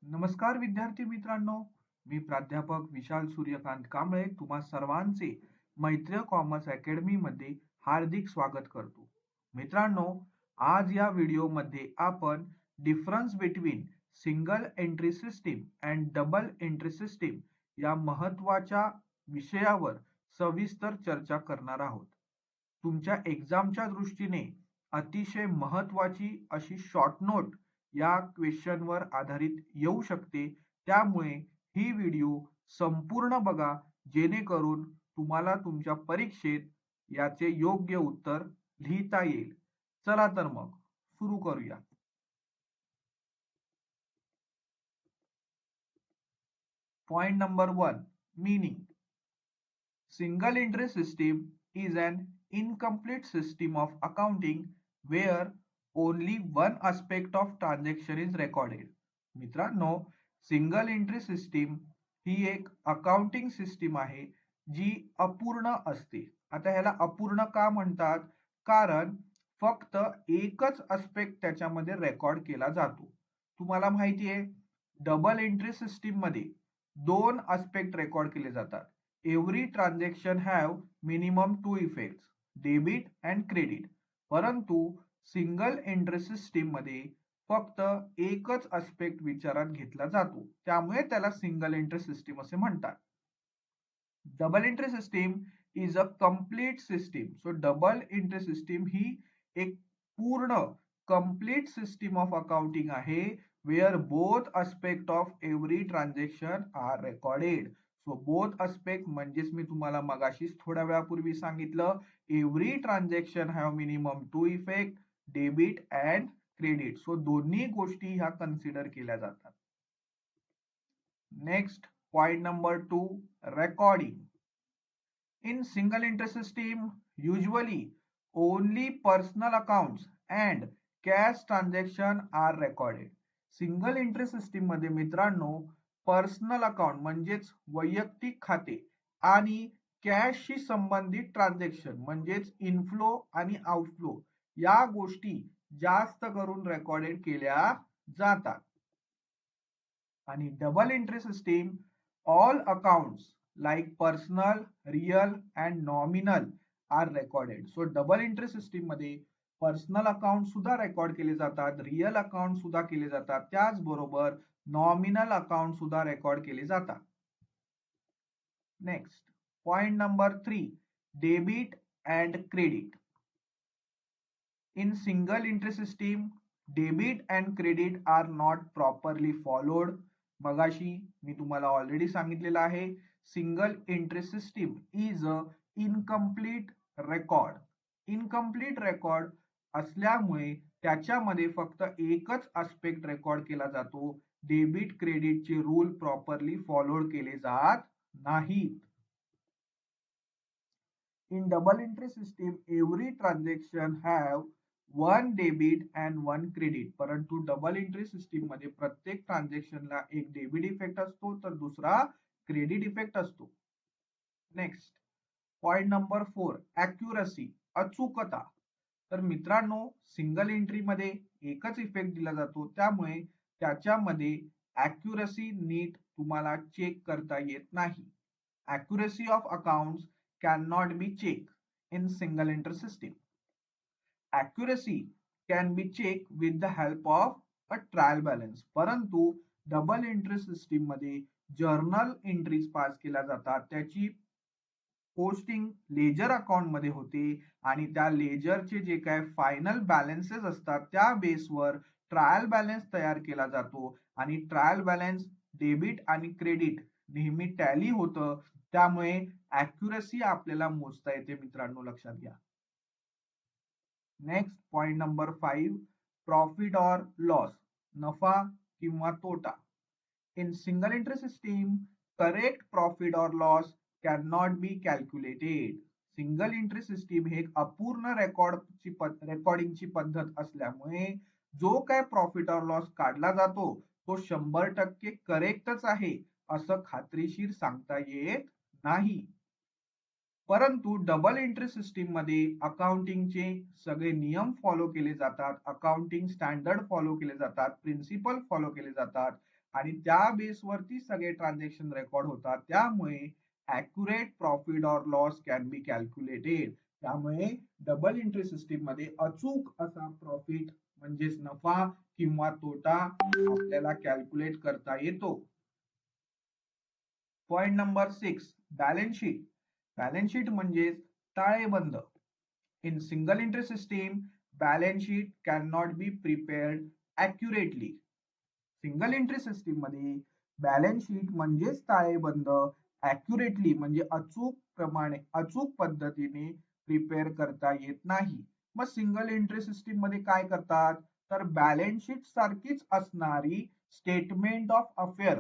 नमस्कार विद्यार्थी मित्रांनो, मी प्राध्यापक विशाल सूर्यकांत कांबळे तुम्हा सर्वांचे मैत्रीय कॉमर्स अकॅडमी मध्ये हार्दिक स्वागत करतो. मित्रांनो, आज या व्हिडिओमध्ये आपण difference between single entry system and double entry system या महत्त्वाच्या विषयावर सविस्तर चर्चा करणार आहोत. तुमच्या एक्झामच्या दृष्टीने अतिशय महत्त्वाची अशी शॉर्ट नोट या क्वेश्चनवर आधारित येऊ शकते. त्यामुळे ही व्हिडिओ संपूर्ण बघा, जेणेकरून तुम्हाला तुमच्या परीक्षेत याचे योग्य उत्तर लिहिता येईल. चला तर मग सुरू करूया. Point number 1, meaning. Single entry system is an incomplete system of accounting where only one aspect of transaction is recorded. मित्रांनो, सिंगल एंट्री सिस्टीम ही एक अकाउंटिंग सिस्टीम आहे जी अपूर्ण असते. आता ह्याला अपूर्ण का म्हणतात? कारण फक्त एकच अस्पेक्ट त्याच्यामध्ये रेकॉर्ड केला जातो. तुम्हाला माहिती आहे, डबल एंट्री सिस्टीम मध्ये दोन अस्पेक्ट रेकॉर्ड केले जातात. Every transaction have minimum 2 effects, debit and credit. परंतु सिंगल एंट्री सिस्टीम मध्ये फक्त एकच अस्पेक्ट विचारात घेतला जातो, त्यामुळे त्याला सिंगल एंट्री सिस्टीम असे म्हणतात. Double entry system is a complete system. So double entry system ही एक पूर्ण कंप्लीट सिस्टीम ऑफ अकाउंटिंग आहे where both aspect of every transaction are recorded. So both aspect म्हणजेच मी तुम्हाला मगाशीच थोड्या वेळापूर्वी सांगितलं, every transaction have minimum 2 effect, debit and credit. So दोन्ही गोष्टी ह्या कन्सिडर केल्या जातात. Next, point number 2, recording. In single entry system, usually only personal accounts and cash transaction are recorded. Single entry system मध्ये मित्रांनो, पर्सनल अकाउंट म्हणजेच वैयक्तिक खाते आणि कॅशशी संबंधित ट्रान्झॅक्शन म्हणजेच इनफ्लो आणि आउटफ्लो या गोष्टी जास्त करून रेकॉर्डेड केल्या जातात. आणि double entry system, all accounts like personal, real and nominal are recorded. So double entry system मध्ये पर्सनल अकाउंट सुद्धा रेकॉर्ड केले जातात, रियल अकाउंट सुद्धा केले जातात, त्याचबरोबर नॉमिनल अकाउंट सुद्धा रेकॉर्ड केले जातात. Next, point number 3, debit and credit. In single entry system, debit and credit are not properly followed. मगाशी मी तुम्हाला ऑलरेडी सांगितलेलं आहे, single entry system is a incomplete record. Incomplete record असल्यामुळे त्याच्यामध्ये फक्त एकच आस्पेक्ट रेकॉर्ड केला जातो. डेबिट क्रेडिटचे रूल प्रॉपरली फॉलोड केले जात नाहीत. In double entry system, every transaction have 1 debit and 1 credit. परंतु डबल एंट्री सिस्टीम मध्ये प्रत्येक ट्रान्झॅक्शनला एक डेबिट इफेक्ट असतो तर दुसरा क्रेडिट इफेक्ट असतो. नेक्स्ट, पॉइंट नंबर 4, ॲक्युरसी, अचूकता. तर मित्रांनो, सिंगल एंट्री मध्ये एकच इफेक्ट दिला जातो, त्यामुळे त्याच्यामध्ये ॲक्युरसी नीट तुम्हाला चेक करता येत नाही. Accuracy of accounts can not be check in single entry system. Accuracy can be check with the help of a trial balance. परंतु डबल एंट्री सिस्टीम मध्ये जर्नल एंट्रीज पास केल्या जातात, त्याची पोस्टिंग लेजर अकाउंट मध्ये होते आणि त्या लेजरचे जे काय फायनल बॅलन्सेस असतात त्या बेसवर ट्रायल बॅलन्स तयार केला जातो आणि ट्रायल बॅलन्स डेबिट आणि क्रेडिट नेहमी टॅली होतं, त्यामुळे ॲक्युरसी आपल्याला मोजता येते. मित्रांनो, लक्षात घ्या. Next, point number 5, profit or loss, नफा किंवा तोटा. In single entry system, correct profit or loss can not B calculated. Single entry system हे एक अपूर्ण रेकॉर्डिंगची पद्धत असल्यामुळे जो काय प्रॉफिट ऑर लॉस काढला जातो तो 100% करेक्टच आहे असं खात्रीशीर सांगता येत नाही. परंतु डबल एंट्री सिस्टीम मध्ये अकाउंटिंगचे सगळे नियम फॉलो केले जातात, अकाउंटिंग स्टँडर्ड फॉलो केले जातात, प्रिन्सिपल फॉलो केले जातात आणि त्या बेसवरती सगळे ट्रान्झॅक्शन रेकॉर्ड होतात. त्यामुळे accurate profit or loss can be calculated. त्यामुळे डबल एंट्री सिस्टीम मध्ये अचूक असा प्रॉफिट म्हणजेच नफा किंवा तोटा आपल्याला कॅल्क्युलेट करता येतो. Point number 6, balance sheet. Balance sheet म्हणजेच ताळेबंद. In single entry system, balance sheet cannot be prepared accurately. Single entry system मध्ये बॅलन्स शीट म्हणजेच ताळेबंद ॲक्युरेटली म्हणजे अचूक पद्धतीने प्रिपेअर करता येत नाही. मग सिंगल एंट्री सिस्टीम मध्ये काय करतात, तर बॅलन्स शीट सारखीच असणारी स्टेटमेंट ऑफ अफेअर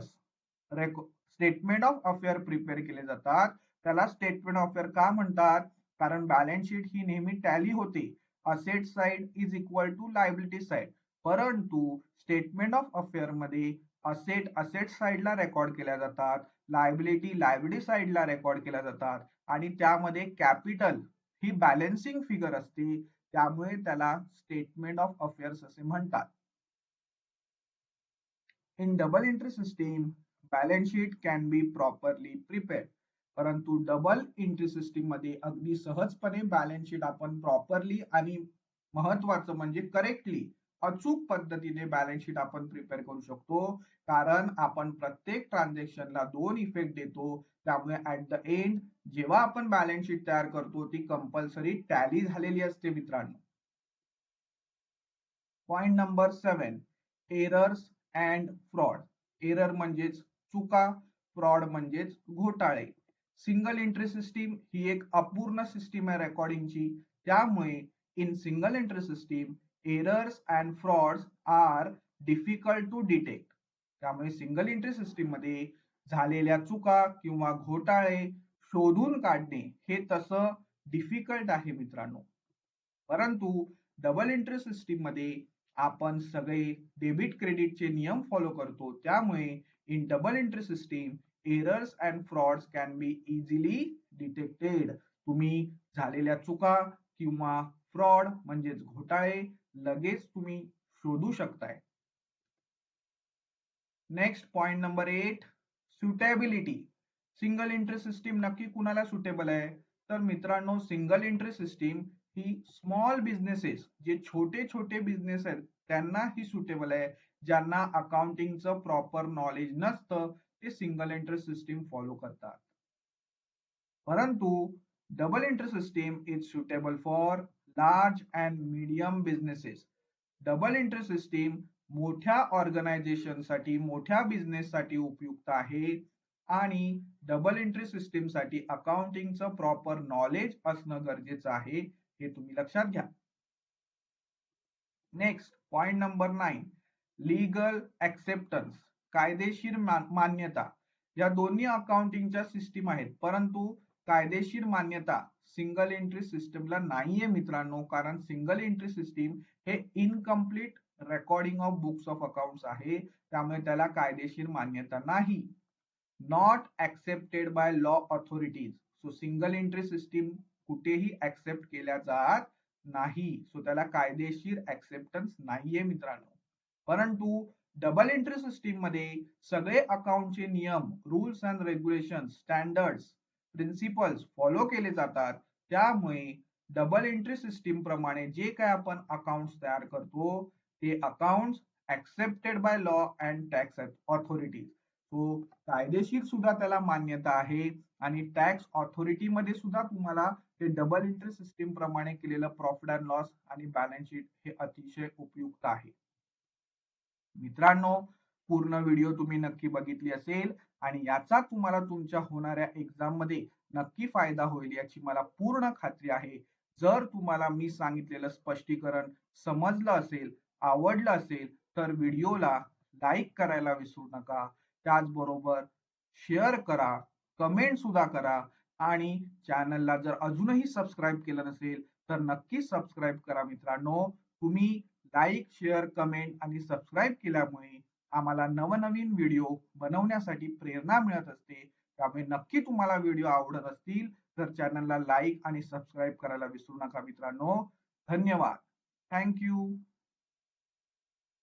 प्रिपेअर केले जातात. त्याला स्टेटमेंट ऑफ अफेअर का म्हणतात, कारण बॅलन्स शीट ही नेहमी टॅली होते. Asset side is equal to liability side. परंतु स्टेटमेंट ऑफ अफेअर मध्ये असेट साइडला रेकॉर्ड केल्या जातात, लायबिलिटी साइडला रेकॉर्ड केल्या जातात आणि त्यामध्ये कॅपिटल ही बॅलन्सिंग फिगर असते. त्यामुळे त्याला स्टेटमेंट ऑफ अफेअर्स असे म्हणतात. In double entry system balance sheet can be properly prepared. परंतु डबल एंट्री सिस्टीम मध्ये अगदी सहजपणे बॅलन्स शीट आपण प्रॉपरली आणि महत्वाचं म्हणजे करेक्टली अचूक पद्धतीने बॅलन्स शीट आपण प्रिपेअर करू शकतो. कारण आपण प्रत्येक ट्रान्झॅक्शनला 2 इफेक्ट देतो. त्यामुळे ऍट द एंड जेव्हा आपण बॅलन्स शीट तयार करतो ती कंपल्सरी टॅली झालेली असते मित्रांनो. Point number 7, errors and fraud. Error म्हणजेच चुका, फ्रॉड म्हणजेच घोटाळे. सिंगल एंट्री सिस्टीम ही एक अपूर्ण सिस्टीम आहे रेकॉर्डिंगची. त्यामुळे in single entry system errors and frauds are difficult to detect. त्यामुळे सिंगल एंट्री सिस्टीम मध्ये झालेल्या चुका किंवा घोटाळे शोधून काढणे हे तसं डिफिकल्ट आहे मित्रांनो. परंतु डबल एंट्री सिस्टीम मध्ये आपण सगळे डेबिट क्रेडिटचे नियम फॉलो करतो. त्यामुळे in double entry system errors and frauds can be easily detected. तुम्ही झालेल्या चुका किंवा फ्रॉड म्हणजेच घोटाळे लगेच तुम्ही शोधू शकताय. Next point number 8, suitability. Single entry system नक्की कुणाला सुटेबल आहे, तर मित्रांनो सिंगल एंट्री सिस्टीम ही स्मॉल बिझनेसेस जे छोटे छोटे बिझनेस आहेत त्यांना ही सुटेबल आहे. ज्यांना अकाउंटिंगचं प्रॉपर नॉलेज नसतं ते सिंगल एंट्री सिस्टीम फॉलो करतात. परंतु double entry system is suitable for large and medium businesses. Double entry system मोठ्या ऑर्गनायझेशनसाठी मोठ्या बिझनेससाठी उपयुक्त आहे आणि डबल एंट्री सिस्टीम साठी अकाउंटिंगचं प्रॉपर नॉलेज असणं गरजेचं आहे, हे तुम्ही लक्षात घ्या. Next point number 9, legal acceptance. कायदेशीर मान्यता. या दोन्ही अकाउंटिंगच्या सिस्टीम आहेत, परंतु कायदेशीर मान्यता सिंगल एंट्री सिस्टीमला नाहीये मित्रांनो. कारण सिंगल एंट्री सिस्टीम हे incomplete recording of books of accounts आहे. त्यामुळे त्याला कायदेशीर मान्यता नाही. Not accepted by law authorities. So single entry system कुठेही ऍक्सेप्ट केल्या जात नाही. सो त्याला कायदेशीर ऍक्सेप्टन्स नाहीये मित्रांनो. परंतु डबल एंट्री सिस्टीम मध्ये सगळे अकाउंटचे नियम, rules and regulation, standards, principles follow केले जातात. त्यामुळे डबल एंट्री सिस्टीम प्रमाणे जे काय आपण अकाउंट्स तयार करतो ते accounts accepted by law and tax authorities. So कायदेशीर सुद्धा त्याला मान्यता आहे आणि टॅक्स ऑथॉरिटी मध्ये सुद्धा तुम्हाला ते डबल एंट्री सिस्टीम प्रमाणे केलेलं प्रॉफिट अँड लॉस आणि बॅलन्स शीट हे अतिशय उपयुक्त आहे. मित्रांनो पूर्ण व्हिडिओ तुम्ही नक्की बघितली असेल आणि याचा तुम्हाला तुमच्या होणाऱ्या एक्झाम मध्ये नक्की फायदा होईल याची मला पूर्ण खात्री आहे. जर तुम्हाला मी सांगितलेलं स्पष्टीकरण समजलं असेल, आवडलं असेल तर व्हिडिओला लाईक करायला विसरू नका. त्याचबरोबर शेअर करा, कमेंट सुद्धा करा आणि चॅनलला जर अजूनही सबस्क्राईब केलं नसेल तर नक्की सबस्क्राईब करा मित्रांनो. तुम्ही लाईक, शेअर, कमेंट आणि सबस्क्राईब केल्यामुळे आम्हाला नवनवीन व्हिडिओ बनवण्यासाठी प्रेरणा मिळत असते. त्यामुळे नक्की तुम्हाला व्हिडिओ आवडत असतील तर चॅनलला लाईक आणि सबस्क्राईब करायला विसरू नका मित्रांनो. धन्यवाद. थँक्यू.